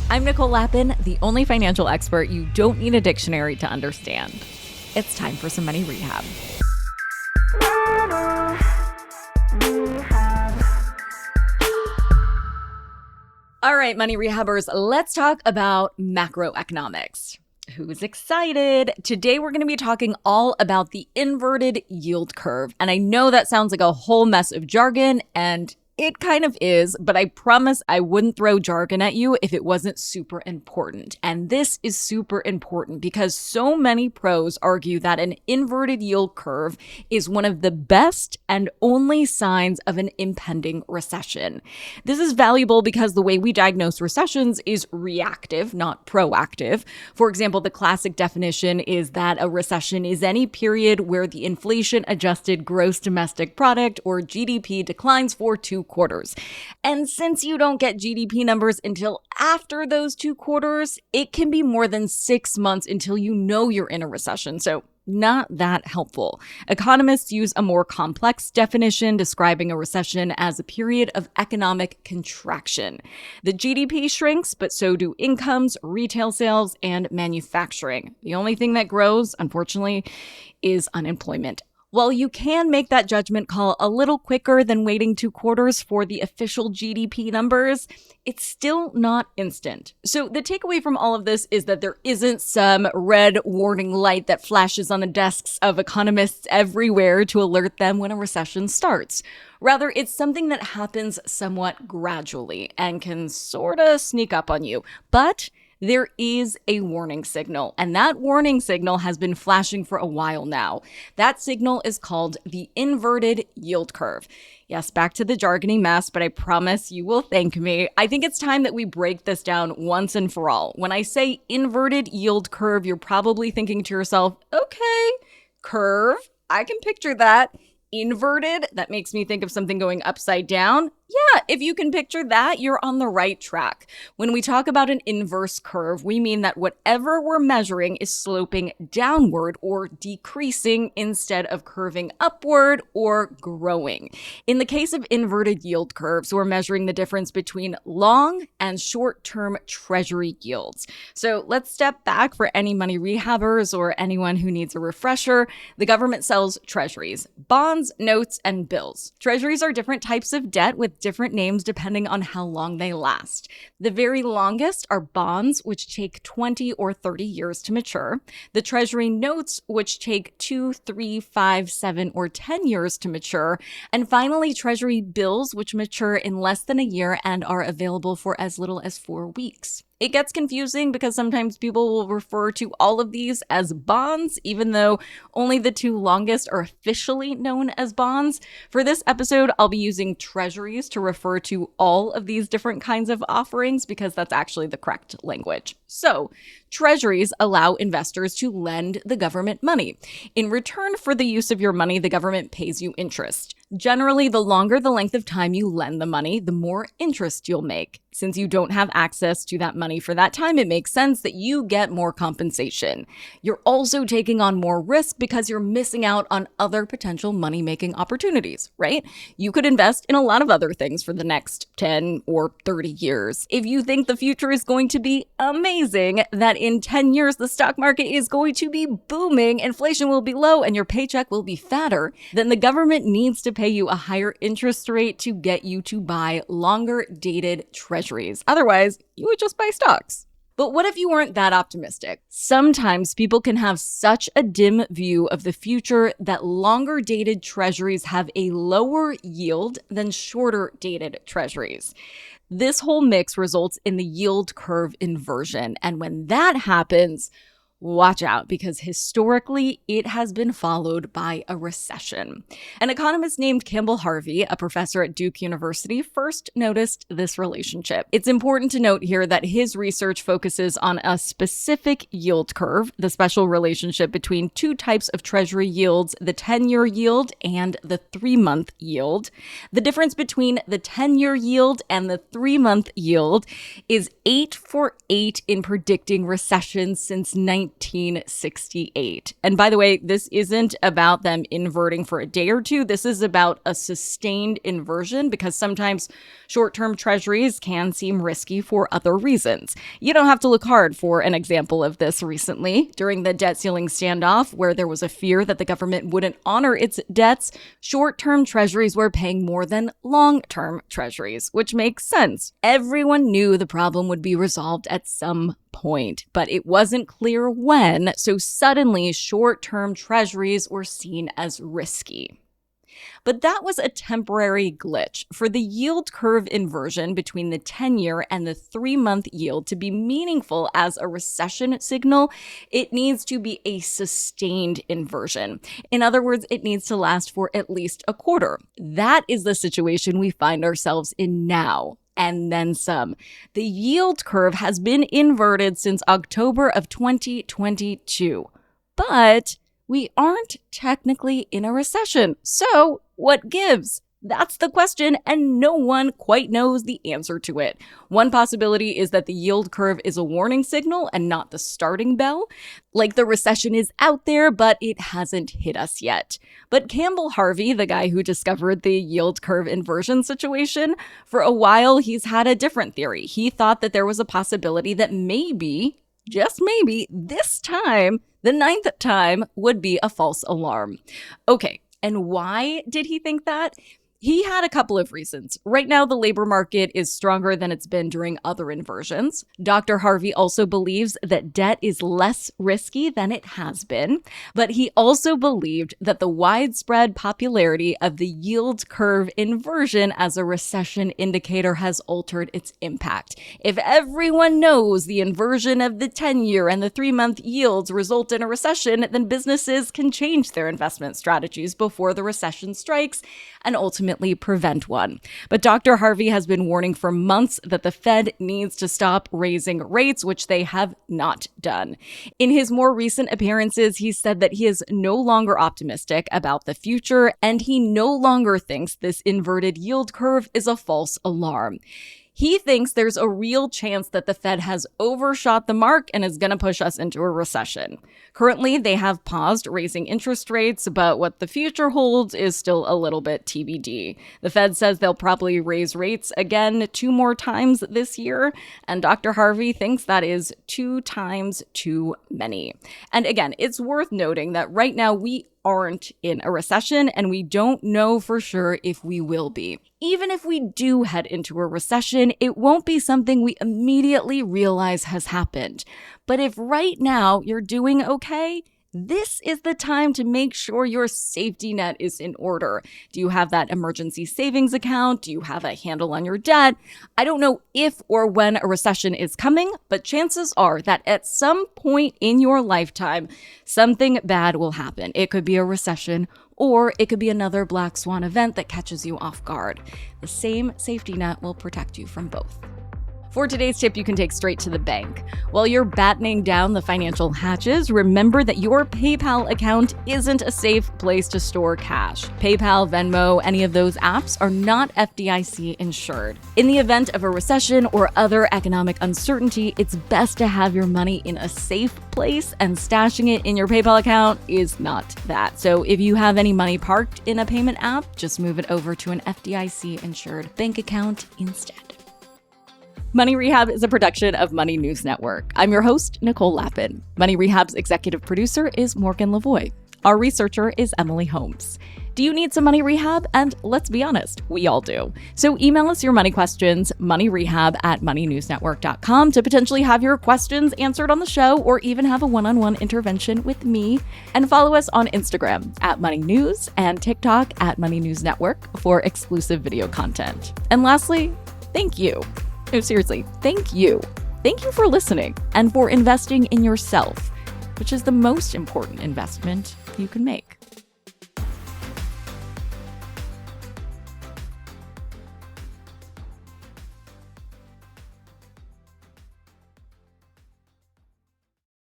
I'm Nicole Lappin, the only financial expert you don't need a dictionary to understand. It's time for some money rehab. All right, money rehabbers, let's talk about macroeconomics. Who's excited? Today, we're going to be talking all about the inverted yield curve. And I know that sounds like a whole mess of jargon, and it kind of is, but I promise I wouldn't throw jargon at you if it wasn't super important. And this is super important because so many pros argue that an inverted yield curve is one of the best and only signs of an impending recession. This is valuable because the way we diagnose recessions is reactive, not proactive. For example, the classic definition is that a recession is any period where the inflation-adjusted gross domestic product, or GDP, declines for 2 quarters. And since you don't get GDP numbers until after those 2 quarters, it can be more than 6 months until you know you're in a recession. So not that helpful. Economists use a more complex definition describing a recession as a period of economic contraction. The GDP shrinks, but so do incomes, retail sales, and manufacturing. The only thing that grows, unfortunately, is unemployment. While you can make that judgment call a little quicker than waiting 2 quarters for the official GDP numbers, it's still not instant. So the takeaway from all of this is that there isn't some red warning light that flashes on the desks of economists everywhere to alert them when a recession starts. Rather, it's something that happens somewhat gradually and can sort of sneak up on you. But there is a warning signal, and that warning signal has been flashing for a while now. That signal is called the inverted yield curve. Yes, back to the jargony mess, but I promise you will thank me. I think it's time that we break this down once and for all. When I say inverted yield curve, you're probably thinking to yourself, okay, curve, I can picture that. Inverted, that makes me think of something going upside down. Yeah, if you can picture that, you're on the right track. When we talk about an inverse curve, we mean that whatever we're measuring is sloping downward or decreasing instead of curving upward or growing. In the case of inverted yield curves, we're measuring the difference between long and short-term treasury yields. So let's step back for any money rehabbers or anyone who needs a refresher. The government sells treasuries, bonds, notes, and bills. Treasuries are different types of debt with different names depending on how long they last. The very longest are bonds, which take 20 or 30 years to mature. The treasury notes, which take 2, 3, 5, 7, or 10 years to mature. And finally, treasury bills, which mature in less than a year and are available for as little as 4 weeks. It gets confusing because sometimes people will refer to all of these as bonds, even though only the 2 longest are officially known as bonds. For this episode, I'll be using treasuries to refer to all of these different kinds of offerings because that's actually the correct language. So, treasuries allow investors to lend the government money. In return for the use of your money, the government pays you interest. Generally, the longer the length of time you lend the money, the more interest you'll make. Since you don't have access to that money for that time, it makes sense that you get more compensation. You're also taking on more risk because you're missing out on other potential money-making opportunities, right? You could invest in a lot of other things for the next 10 or 30 years. If you think the future is going to be amazing, that in 10 years the stock market is going to be booming, inflation will be low, and your paycheck will be fatter, then the government needs to pay you a higher interest rate to get you to buy longer dated treasuries. Otherwise, you would just buy stocks. But what if you weren't that optimistic? Sometimes people can have such a dim view of the future that longer dated treasuries have a lower yield than shorter dated treasuries. This whole mix results in the yield curve inversion. And when that happens, watch out, because historically it has been followed by a recession. An economist named Campbell Harvey, a professor at Duke University, first noticed this relationship. It's important to note here that his research focuses on a specific yield curve, the special relationship between 2 types of treasury yields, the 10-year yield and the 3-month yield. The difference between the 10-year yield and the 3-month yield is 8 for 8 in predicting recessions since 19 1968. And by the way, this isn't about them inverting for a day or two. This is about a sustained inversion because sometimes short-term treasuries can seem risky for other reasons. You don't have to look hard for an example of this recently. During the debt ceiling standoff, where there was a fear that the government wouldn't honor its debts, short-term treasuries were paying more than long-term treasuries, which makes sense. Everyone knew the problem would be resolved at some point, but it wasn't clear when, so suddenly short-term treasuries were seen as risky. But that was a temporary glitch. For the yield curve inversion between the 10-year and the 3-month yield to be meaningful as a recession signal, it needs to be a sustained inversion. In other words, it needs to last for at least a quarter. That is the situation we find ourselves in now. And then some. The yield curve has been inverted since October of 2022. But we aren't technically in a recession. So what gives? That's the question, and no one quite knows the answer to it. One possibility is that the yield curve is a warning signal and not the starting bell. Like the recession is out there, but it hasn't hit us yet. But Campbell Harvey, the guy who discovered the yield curve inversion situation, for a while he's had a different theory. He thought that there was a possibility that maybe, just maybe, this time, the 9th time, would be a false alarm. Okay, and why did he think that? He had a couple of reasons. Right now, the labor market is stronger than it's been during other inversions. Dr. Harvey also believes that debt is less risky than it has been, but he also believed that the widespread popularity of the yield curve inversion as a recession indicator has altered its impact. If everyone knows the inversion of the 10-year and the 3-month yields result in a recession, then businesses can change their investment strategies before the recession strikes and ultimately prevent one. But Dr. Harvey has been warning for months that the Fed needs to stop raising rates, which they have not done. In his more recent appearances, he said that he is no longer optimistic about the future, and he no longer thinks this inverted yield curve is a false alarm. He thinks there's a real chance that the Fed has overshot the mark and is going to push us into a recession. Currently, they have paused raising interest rates, but what the future holds is still a little bit TBD. The Fed says they'll probably raise rates again 2 more times this year, and Dr. Harvey thinks that is 2 times too many. And again, it's worth noting that right now we aren't in a recession, and we don't know for sure if we will be. Even if we do head into a recession, it won't be something we immediately realize has happened. But if right now you're doing okay, this is the time to make sure your safety net is in order. Do you have that emergency savings account? Do you have a handle on your debt? I don't know if or when a recession is coming, but chances are that at some point in your lifetime, something bad will happen. It could be a recession, or it could be another black swan event that catches you off guard. The same safety net will protect you from both. For today's tip you can take straight to the bank. While you're battening down the financial hatches, remember that your PayPal account isn't a safe place to store cash. PayPal, Venmo, any of those apps are not FDIC insured. In the event of a recession or other economic uncertainty, it's best to have your money in a safe place, and stashing it in your PayPal account is not that. So if you have any money parked in a payment app, just move it over to an FDIC insured bank account instead. Money Rehab is a production of Money News Network. I'm your host, Nicole Lappin. Money Rehab's executive producer is Morgan Lavoie. Our researcher is Emily Holmes. Do you need some money rehab? And let's be honest, we all do. So email us your money questions, moneyrehab@moneynewsnetwork.com, to potentially have your questions answered on the show, or even have a one-on-one intervention with me. And follow us on Instagram @moneynews and TikTok @moneynewsnetwork for exclusive video content. And lastly, thank you. No, seriously, thank you. Thank you for listening and for investing in yourself, which is the most important investment you can make.